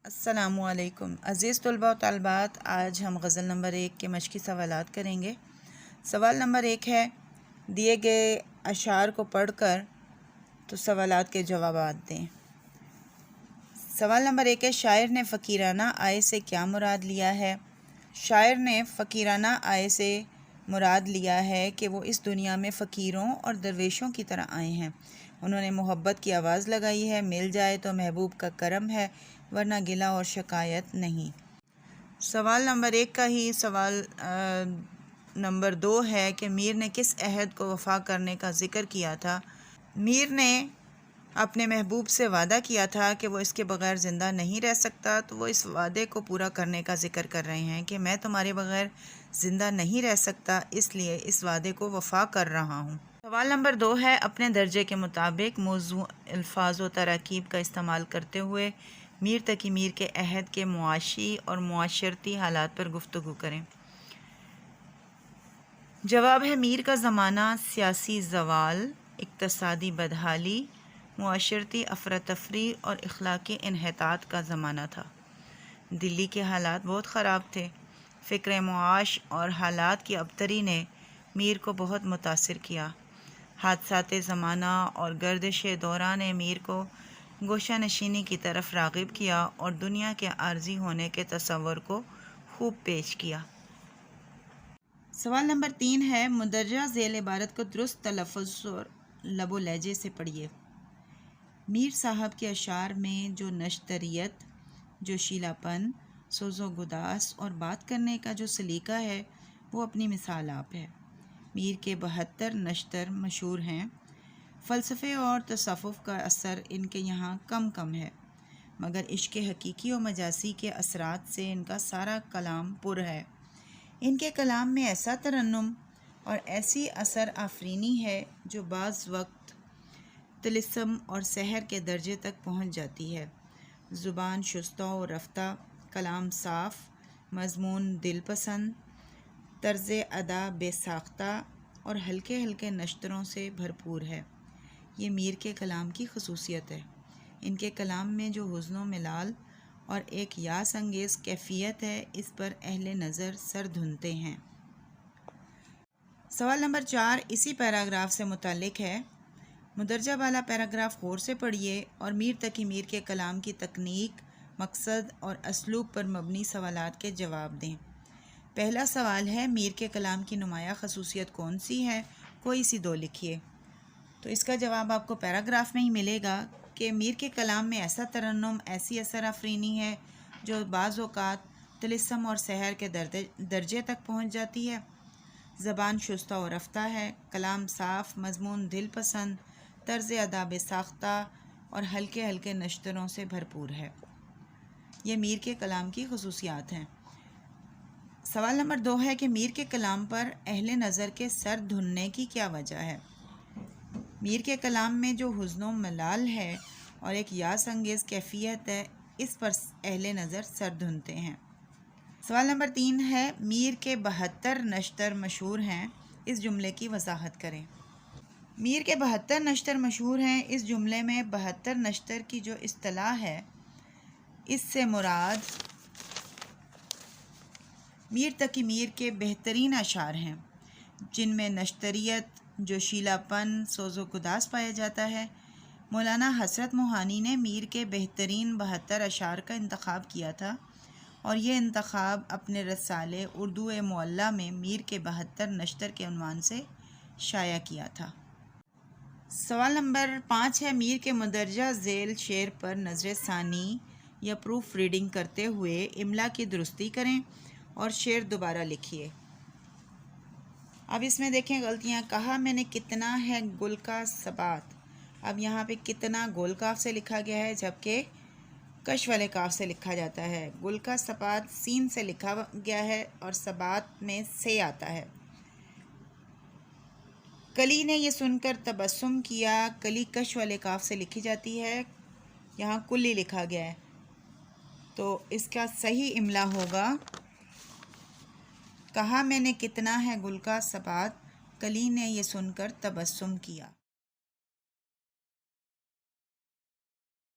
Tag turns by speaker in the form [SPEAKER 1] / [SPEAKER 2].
[SPEAKER 1] السلام علیکم عزیز طلباء و طالبات، آج ہم غزل نمبر 1 کے مشقی سوالات کریں گے۔ سوال نمبر 1 ہے، دیے گئے اشعار کو پڑھ کر تو سوالات کے جوابات دیں۔ سوال نمبر 1 ہے، شاعر نے فقیرانہ آئے سے کیا مراد لیا ہے؟ شاعر نے فقیرانہ آئے سے مراد لیا ہے کہ وہ اس دنیا میں فقیروں اور درویشوں کی طرح آئے ہیں۔ انہوں نے محبت کی آواز لگائی ہے، مل جائے تو محبوب کا کرم ہے، ورنہ گلہ اور شکایت نہیں۔ سوال نمبر 1 کا ہی سوال نمبر 2 ہے کہ میر نے کس عہد کو وفا کرنے کا ذکر کیا تھا؟ میر نے اپنے محبوب سے وعدہ کیا تھا کہ وہ اس کے بغیر زندہ نہیں رہ سکتا، تو وہ اس وعدے کو پورا کرنے کا ذکر کر رہے ہیں کہ میں تمہارے بغیر زندہ نہیں رہ سکتا، اس لیے اس وعدے کو وفا کر رہا ہوں۔ سوال نمبر 2 ہے، اپنے درجے کے مطابق موزوں الفاظ و تراکیب کا استعمال کرتے ہوئے میر تقی میر کے عہد کے معاشی اور معاشرتی حالات پر گفتگو کریں۔ جواب ہے، میر کا زمانہ سیاسی زوال، اقتصادی بدحالی، معاشرتی افراتفری اور اخلاقی انحطاط کا زمانہ تھا۔ دلی کے حالات بہت خراب تھے۔ فکر معاش اور حالات کی ابتری نے میر کو بہت متاثر کیا۔ حادثات زمانہ اور گردش دورہ نے میر کو گوشہ نشینی کی طرف راغب کیا اور دنیا کے عارضی ہونے کے تصور کو خوب پیش کیا۔ سوال نمبر 3 ہے، مندرجہ ذیل عبارت کو درست تلفظ اور لب و لہجے سے پڑھیے۔ میر صاحب کے اشعار میں جو نشتریت، جوشیلا پن، سوز و گداس اور بات کرنے کا جو سلیقہ ہے، وہ اپنی مثال آپ ہے۔ میر کے 72 نشتر مشہور ہیں۔ فلسفے اور تصوف کا اثر ان کے یہاں کم ہے، مگر عشق حقیقی و مجازی کے اثرات سے ان کا سارا کلام پر ہے۔ ان کے کلام میں ایسا ترنم اور ایسی اثر آفرینی ہے جو بعض وقت طلسم اور سحر کے درجے تک پہنچ جاتی ہے۔ زبان شستہ و رفتہ، کلام صاف، مضمون دل پسند، طرز ادا بے ساختہ اور ہلکے ہلکے نشتروں سے بھرپور ہے۔ یہ میر کے کلام کی خصوصیت ہے۔ ان کے کلام میں جو حزن و ملال اور ایک یاس انگیز کیفیت ہے، اس پر اہل نظر سر دھنتے ہیں۔ سوال نمبر 4 اسی پیراگراف سے متعلق ہے۔ مندرجہ بالا پیراگراف غور سے پڑھیے اور میر تقی میر کے کلام کی تکنیک، مقصد اور اسلوب پر مبنی سوالات کے جواب دیں۔ پہلا سوال ہے، میر کے کلام کی نمایاں خصوصیت کون سی ہے؟ کوئی سی 2 لکھیے۔ تو اس کا جواب آپ کو پیراگراف میں ہی ملے گا کہ میر کے کلام میں ایسا ترنم، ایسی اثر آفرینی ہے جو بعض اوقات طلسم اور سحر کے درجے تک پہنچ جاتی ہے۔ زبان شستہ و رفتہ ہے، کلام صاف، مضمون دل پسند، طرز ادا بے ساختہ اور ہلکے ہلکے نشتروں سے بھرپور ہے۔ یہ میر کے کلام کی خصوصیات ہیں۔ سوال نمبر 2 ہے کہ میر کے کلام پر اہل نظر کے سر دھننے کی کیا وجہ ہے؟ میر کے کلام میں جو حزن و ملال ہے اور ایک یاس انگیز کیفیت ہے، اس پر اہل نظر سر دھنتے ہیں۔ سوال نمبر 3 ہے، میر کے 72 نشتر مشہور ہیں، اس جملے کی وضاحت کریں۔ میر کے 72 نشتر مشہور ہیں، اس جملے میں 72 نشتر کی جو اصطلاح ہے، اس سے مراد میر تقی میر کے بہترین اشعار ہیں، جن میں نشتریت، جوشیلا پن، سوز و گداس پایا جاتا ہے۔ مولانا حسرت موہانی نے میر کے بہترین 72 اشعار کا انتخاب کیا تھا اور یہ انتخاب اپنے رسالے اردو معلیٰ میں میر کے 72 نشتر کے عنوان سے شائع کیا تھا۔ سوال نمبر 5 ہے، میر کے مندرجہ ذیل شعر پر نظر ثانی یا پروف ریڈنگ کرتے ہوئے املا کی درستی کریں اور شعر دوبارہ لکھیے۔ اب اس میں دیکھیں غلطیاں، کہا میں نے کتنا ہے گل کا ثبات، اب یہاں پہ کتنا گول کاف سے لکھا گیا ہے جبکہ کش والے کاف سے لکھا جاتا ہے۔ گل کا ثبات سین سے لکھا گیا ہے اور ثبات میں سے آتا ہے۔ کلی نے یہ سن کر تبسم کیا، کلی کش والے کاف سے لکھی جاتی ہے، یہاں کلی لکھا گیا ہے، تو اس کا صحیح املا ہوگا، کہا میں نے کتنا ہے گل کا ثبات، کلی نے یہ سن کر تبسم کیا۔